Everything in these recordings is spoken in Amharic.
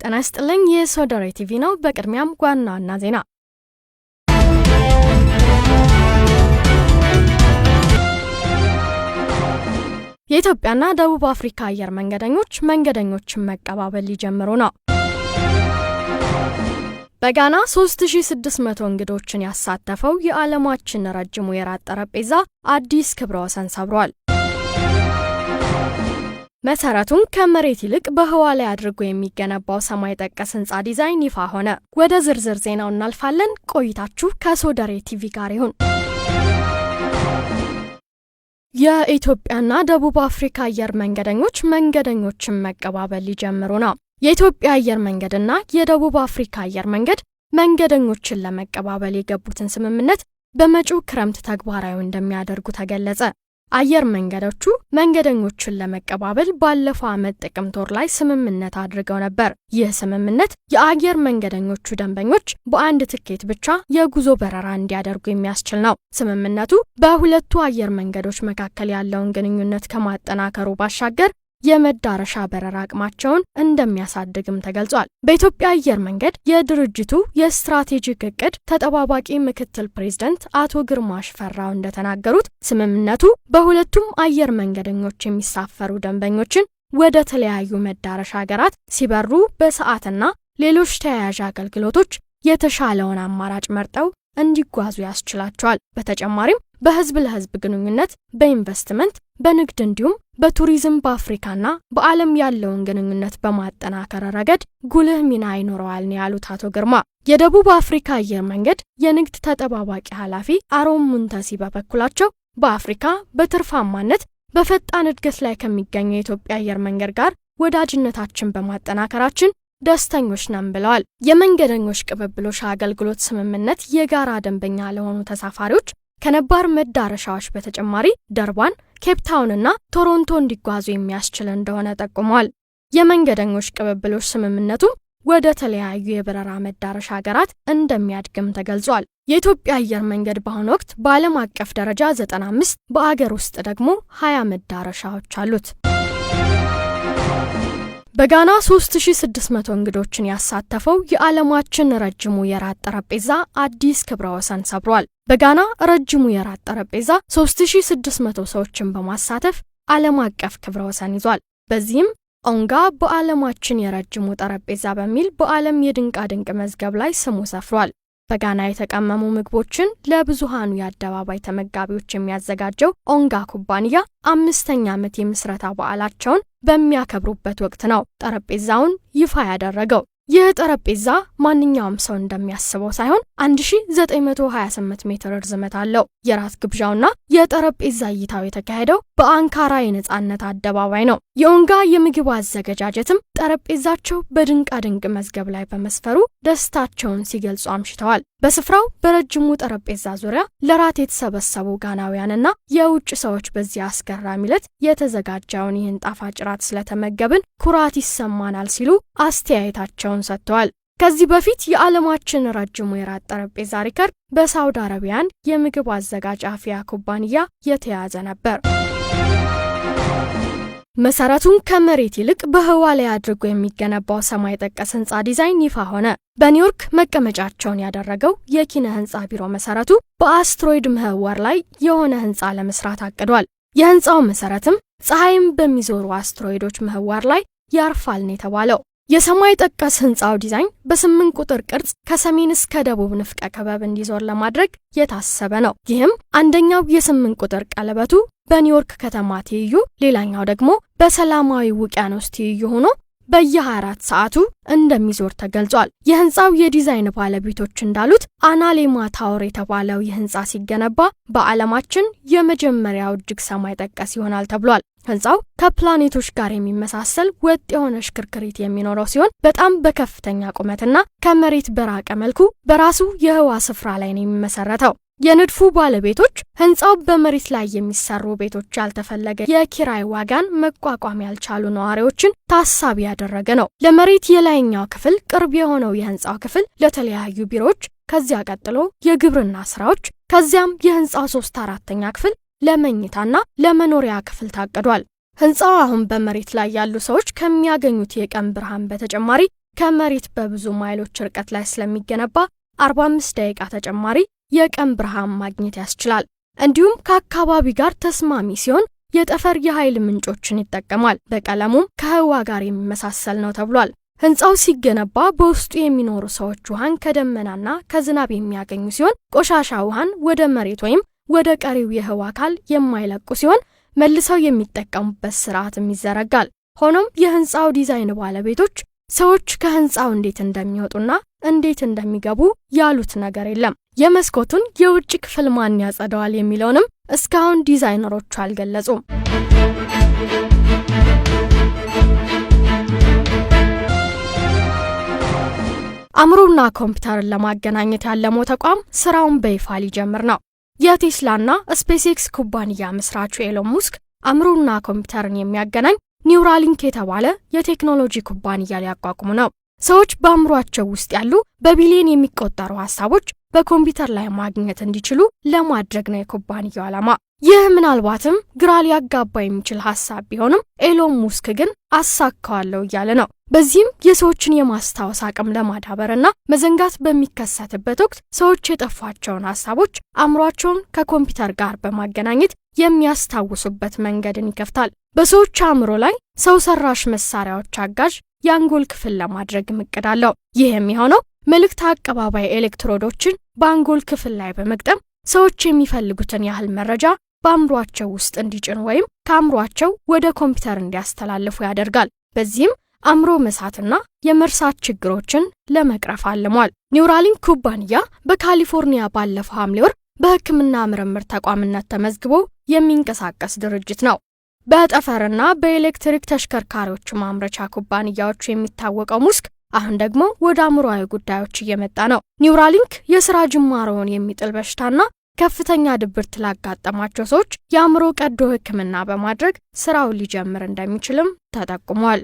ጤና ይስጥልኝ የሶደሬ ቲቪ ነው። በቅድሚያም ዋና ዜና የኢትዮጵያና ደቡብ አፍሪካ አየር መንገደኞችን መቀባበል ሊጀምሩ ነው። በጋና 3600 እንግዶችን ያሳተፈው የዓለማችን ረጅሙ የራት ጠረጴዛ አዲስ ክብረ ወሰን ሰብሯል። መሰረቱን ከመሬት ይልቅ በህዋ ላይ አድርጎ የሚገነባው ሰማይ ጠቀስ ህንጻ ዲዛይን ይፋ ሆነ። ወደ ዝርዝር ዜናው እናልፋለን። ቆይታችሁ ከሶደሬ ቲቪ ጋር ይሁን። የኢትዮጵያና ደቡብ አፍሪካ አየር መንገደኞችን መቀባበል ሊጀምሩ ነው። የኢትዮጵያ አየር መንገድና የደቡብ አፍሪካ አየር መንገደኞችን ለመቀባበል የገቡትን ስምምነት በመጪው ክረምት ተግባራዊ እንደሚያደርጉ ተገለጸ። አየር መንገዶቹ መንገደኞችን ለመቀባበል ባለፈው ዓመት ጥቅምት ወር ላይ ስምምነት አድርገው ነበር። ይህ ስምምነት የአየር መንገደኞቹ ደንበኞች በአንድ ትኬት ብቻ የጉዞ በረራ እንዲያደርጉ የሚያስችል ነው። ስምምነቱ በሁለቱ አየር መንገዶች መካከል ያለውን ግንኙነት ከማጠናከሩ ባሻገር የመዳረሻ በረራ አቅማቸውን እንደሚያሳድግም ተገልጿል። በኢትዮጵያ አየር መንገድ የድርጅቱ የስትራቴጂክ እቅድ ተጠባባቂ ምክትል ፕሬዝዳንት አቶ ግርማ ሽፈራው እንደተናገሩት ስምምነቱ በሁለቱም አየር መንገደኞች የሚሳፈሩ ደንበኞችን ወደ ተለያዩ መዳረሻ ሀገራት ሲበሩ በሰዓትና ሌሎች ተያያዥ አገልግሎቶች የተሻለውን አማራጭ መርጠው እንዲጓዙ ያስችላቸዋል። በተጨማሪም በህዝብ ለህዝብ ግንኙነት፣ በኢንቨስትመንት፣ በንግድ እንዲሁም በቱሪዝም በአፍሪካና በዓለም ያለውን ግንኙነት በማጠናከር ረገድ ጉልህ ሚና ይኖረዋል ነው ያሉት አቶ ግርማ። የደቡብ አፍሪካ አየር መንገድ የንግድ ተጠባባቂ ኃላፊ አሮን ሙንተሲ በበኩላቸው በአፍሪካ በትርፋማነት በፈጣን እድገት ላይ ከሚገኘው የኢትዮጵያ አየር መንገድ ጋር ወዳጅነታችን በማጠናከራችን ደስተኞች ነን ብለዋል። የመንገደኞች ቅብብሎሽ አገልግሎት ስምምነት የጋራ ደንበኛ ለሆኑ ተሳፋሪዎች ከነባር መዳረሻዎች በተጨማሪ ደርባን፣ ኬፕታውንና ቶሮንቶ እንዲጓዙ የሚያስችል እንደሆነ ጠቁመዋል። የመንገደኞች ቅብብሎሽ ስምምነቱ ወደ ተለያዩ የበረራ መዳረሻ ሀገራት እንደሚያድግም ተገልጿል። የኢትዮጵያ አየር መንገድ በአሁኑ ወቅት በዓለም አቀፍ ደረጃ 95 በአገር ውስጥ ደግሞ 20 መዳረሻዎች አሉት። በጋና 3600 እንግዶችን ያሳተፈው የዓለማችን ረጅሙ የራት ጠረጴዛ አዲስ ክብረ ወሰን ሰብሯል። በጋና ረጅሙ የራት ጠረጴዛ 3600 ሰዎችን በማሳተፍ ዓለም አቀፍ ክብረ ወሰን ይዟል። በዚህም ኦንጋ በዓለማችን የረጅሙ ጠረጴዛ በሚል በዓለም የድንቃድንቅ መዝገብ ላይ ስሙ ሰፍሯል። በጋና የተቀመሙ ምግቦችን ለብዙሃኑ የአደባባይ ተመጋቢዎች የሚያዘጋጀው ኦንጋ ኩባንያ 5ኛ ዓመት የምስረታ በዓላቸውን በሚያከብሩበት ወቅት ነው ጠረጴዛውን ይፋ ያደረገው። ይህ ጠረጴዛ ማንኛውም ሰው እንደሚያስበው ሳይሆን 1928 ሜትር ርዝመት አለው። የራት ግብዣውና የጠረጴዛ እይታው የተካሄደው በአንካራ የነጻነት አደባባይ ነው። የኦንጋ የምግብ አዘገጃጀትም ጠረጴዛቸው በድንቃድንቅ መዝገብ ላይ በመስፈሩ ደስታቸውን ሲገልጹ አምሽተዋል። በስፍራው በረጅሙ ጠረጴዛ ዙሪያ ለራት የተሰበሰቡ ጋናውያንና የውጭ ሰዎች በዚህ አስገራሚ ዕለት የተዘጋጀውን ይህን ጣፋጭ ራት ስለተመገብን ኩራት ይሰማናል ሲሉ አስተያየታቸውን ሰጥተዋል። ከዚህ በፊት የዓለማችን ረጅሙ የራት ጠረጴዛ ሪከርድ በሳውዲ አረቢያን የምግብ አዘጋጅ አፊያ ኩባንያ የተያዘ ነበር። መሰረቱን ከመሬት ይልቅ በህዋ ላይ አድርጎ የሚገነባው ሰማይ ጠቀስ ህንጻ ዲዛይን ይፋ ሆነ። በኒውዮርክ መቀመጫቸውን ያደረገው የኪነ ህንጻ ቢሮ መሰረቱ በአስትሮይድ ምህዋር ላይ የሆነ ህንጻ ለመስራት አቅዷል። የህንጻው መሰረትም ፀሐይም በሚዞሩ አስትሮይዶች ምህዋር ላይ ያርፋል ነው የተባለው። የሰማይ ጠቀስ ህንጻው ዲዛይን በ8 ቁጥር ቅርጽ ከሰሜን እስከ ደቡብ ንፍቀ ክበብ እንዲዞር ለማድረግ የታሰበ ነው። ይህም አንደኛው የ8 ቁጥር ቀለበቱ በኒውዮርክ ከተማ ትይዩ፣ ሌላኛው ደግሞ በሰላማዊ ውቅያኖስ ትይዩ ሆኖ በየ24 ሰዓቱ እንደሚዞር ተገልጿል። የህንጻው የዲዛይን ባለቤቶች እንዳሉት አናሌማ ታወር የተባለው የህንጻ ሲገነባ በዓለማችን የመጀመሪያው እጅግ ሰማይ ጠቀስ ይሆናል ተብሏል። ህንጻው ከፕላኔቶች ጋር የሚመሳሰል ወጥ የሆነ ሽክርክሪት የሚኖረው ሲሆን በጣም በከፍተኛ ቁመትና ከመሬት በራቀ መልኩ በራሱ የህዋ ስፍራ ላይ ነው የሚመሰረተው። የንድፉ ባለቤቶች ህንጻው በመሬት ላይ የሚሰሩ ቤቶች ያልተፈለገ የኪራይ ዋጋን መቋቋም ያልቻሉ ነዋሪዎችን ታሳቢ ያደረገ ነው። ለመሬት የላይኛው ክፍል ቅርብ የሆነው የህንጻው ክፍል ለተለያዩ ቢሮዎች፣ ከዚያ ቀጥሎ የግብርና ስራዎች፣ ከዚያም የህንጻው 3/4ኛ ክፍል ለመኝታና ለመኖሪያ ክፍል ታቅዷል። ህንጻው አሁን በመሬት ላይ ያሉ ሰዎች ከሚያገኙት የቀን ብርሃን በተጨማሪ ከመሬት በብዙ ማይሎች ርቀት ላይ ስለሚገነባ 45 ደቂቃ ተጨማሪ የቀን ብርሃን ማግኘት ያስችላል። እንዲሁም ከአካባቢ ጋር ተስማሚ ሲሆን የጠፈር የኃይል ምንጮችን ይጠቀማል። በቀለሙም ከህዋ ጋር የሚመሳሰል ነው ተብሏል። ህንፃው ሲገነባ በውስጡ የሚኖሩ ሰዎች ውሃን ከደመናና ከዝናብ የሚያገኙ ሲሆን ቆሻሻ ውሃን ወደ መሬት ወይም ወደ ቀሪው የህዋ አካል የማይለቁ ሲሆን መልሰው የሚጠቀሙበት ስርዓትም ይዘረጋል። ሆኖም የህንፃው ዲዛይን ባለቤቶች ሰዎች ከህንፃው እንዴት እንደሚወጡና እንዴት እንደሚገቡ ያሉት ነገር የለም። የመስኮቱን የውጭ ክፍል ማን ያጸዳዋል የሚለውንም እስካሁን ዲዛይነሮቹ አልገለጹም። አእምሮና ኮምፒውተርን ለማገናኘት ያለመው ተቋም ስራውን በይፋ ሊጀምር ነው። የቴስላና ስፔስኤክስ ኩባንያ መስራቹ ኤሎን ሙስክ አእምሮና ኮምፒውተርን የሚያገናኝ ኒውራሊንክ የተባለ የቴክኖሎጂ ኩባንያ ሊያቋቁሙ ነው። ሰዎች በአእምሯቸው ውስጥ ያሉ በቢሊዮን የሚቆጠሩ ሀሳቦች በኮምፒውተር ላይ ማግኘት እንዲችሉ ለማድረግ ነው የኩባንያው ዓላማ። ይህ ምናልባትም ግራ ሊያጋባ የሚችል ሀሳብ ቢሆንም ኤሎን ሙስክ ግን አሳካዋለሁ እያለ ነው። በዚህም የሰዎችን የማስታወስ አቅም ለማዳበርና መዘንጋት በሚከሰትበት ወቅት ሰዎች የጠፏቸውን ሀሳቦች አእምሯቸውን ከኮምፒውተር ጋር በማገናኘት የሚያስታውሱበት መንገድን ይከፍታል። በሰዎች አእምሮ ላይ ሰው ሰራሽ መሳሪያዎች አጋዥ የአንጎል ክፍል ለማድረግ እቅድ አለው። ይህ የሚሆነው መልእክት አቀባባይ ኤሌክትሮዶችን በአንጎል ክፍል ላይ በመግጠም ሰዎች የሚፈልጉትን ያህል መረጃ በአእምሯቸው ውስጥ እንዲጭኑ ወይም ከአእምሯቸው ወደ ኮምፒውተር እንዲያስተላልፉ ያደርጋል። በዚህም አእምሮ መሳትና የመርሳት ችግሮችን ለመቅረፍ አልሟል። ኒውራሊንክ ኩባንያ በካሊፎርኒያ ባለፈው ሐምሌ ወር በሕክምና ምርምር ተቋምነት ተመዝግቦ የሚንቀሳቀስ ድርጅት ነው። በጠፈርና በኤሌክትሪክ ተሽከርካሪዎች ማምረቻ ኩባንያዎቹ የሚታወቀው ሙስክ አሁን ደግሞ ወደ አእምሮአዊ ጉዳዮች እየመጣ ነው። ኒውራሊንክ የሥራ ጅማሮውን የሚጥል በሽታና ከፍተኛ ድብርት ላጋጠማቸው ሰዎች የአእምሮ ቀዶ ሕክምና በማድረግ ስራውን ሊጀምር እንደሚችልም ተጠቁሟል።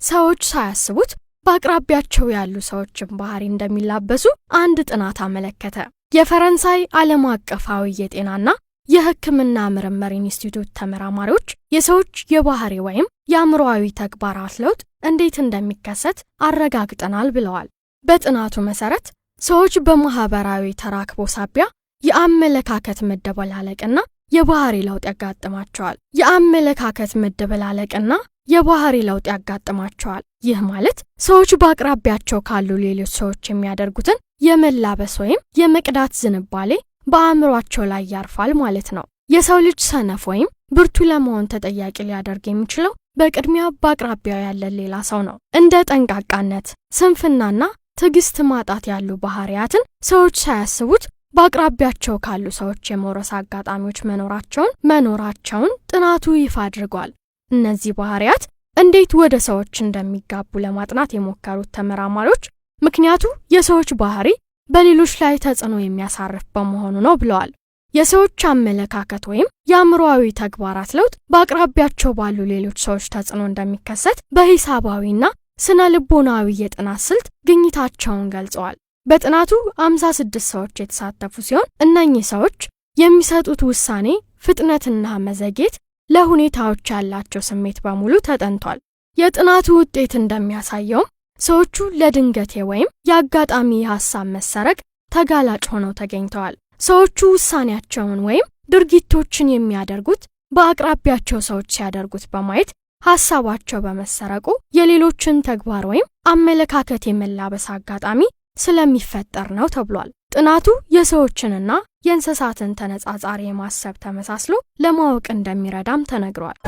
ሰዎች ሳያስቡት በአቅራቢያቸው ያሉ ሰዎችን ባህሪ እንደሚላበሱ አንድ ጥናት አመለከተ። የፈረንሳይ ዓለም አቀፋዊ የጤናና የሕክምና ምርምር ኢንስቲትዩት ተመራማሪዎች የሰዎች የባህሪ ወይም የአእምሮአዊ ተግባራት ለውጥ እንዴት እንደሚከሰት አረጋግጠናል ብለዋል። በጥናቱ መሰረት ሰዎች በማህበራዊ ተራክቦ ሳቢያ የአመለካከት መደበላለቅና የባህሪ ለውጥ ያጋጥማቸዋል። የአመለካከት መደበላለቅና የባህሪ ለውጥ ያጋጥማቸዋል። ይህ ማለት ሰዎች በአቅራቢያቸው ካሉ ሌሎች ሰዎች የሚያደርጉትን የመላበስ ወይም የመቅዳት ዝንባሌ በአእምሯቸው ላይ ያርፋል ማለት ነው። የሰው ልጅ ሰነፍ ወይም ብርቱ ለመሆን ተጠያቂ ሊያደርግ የሚችለው በቅድሚያ በአቅራቢያው ያለ ሌላ ሰው ነው። እንደ ጠንቃቃነት፣ ስንፍናና ትዕግስት ማጣት ያሉ ባህሪያትን ሰዎች ሳያስቡት በአቅራቢያቸው ካሉ ሰዎች የመውረስ አጋጣሚዎች መኖራቸውን ጥናቱ ይፋ አድርጓል። እነዚህ ባህሪያት እንዴት ወደ ሰዎች እንደሚጋቡ ለማጥናት የሞከሩት ተመራማሪዎች ምክንያቱ የሰዎች ባህሪ በሌሎች ላይ ተጽዕኖ የሚያሳርፍ በመሆኑ ነው ብለዋል። የሰዎች አመለካከት ወይም የአእምሮአዊ ተግባራት ለውጥ በአቅራቢያቸው ባሉ ሌሎች ሰዎች ተጽዕኖ እንደሚከሰት በሂሳባዊና ስነ ልቦናዊ የጥናት ስልት ግኝታቸውን ገልጸዋል። በጥናቱ 56 ሰዎች የተሳተፉ ሲሆን እነኚህ ሰዎች የሚሰጡት ውሳኔ ፍጥነትና መዘግየት ለሁኔታዎች ያላቸው ስሜት በሙሉ ተጠንቷል። የጥናቱ ውጤት እንደሚያሳየውም ሰዎቹ ለድንገቴ ወይም የአጋጣሚ የሐሳብ መሰረቅ ተጋላጭ ሆነው ተገኝተዋል። ሰዎቹ ውሳኔያቸውን ወይም ድርጊቶችን የሚያደርጉት በአቅራቢያቸው ሰዎች ሲያደርጉት በማየት ሐሳባቸው በመሰረቁ የሌሎችን ተግባር ወይም አመለካከት የመላበስ አጋጣሚ ስለሚፈጠር ነው ተብሏል። ጥናቱ የሰዎችንና የእንስሳትን ተነጻጻሪ የማሰብ ተመሳስሎ ለማወቅ እንደሚረዳም ተነግሯል።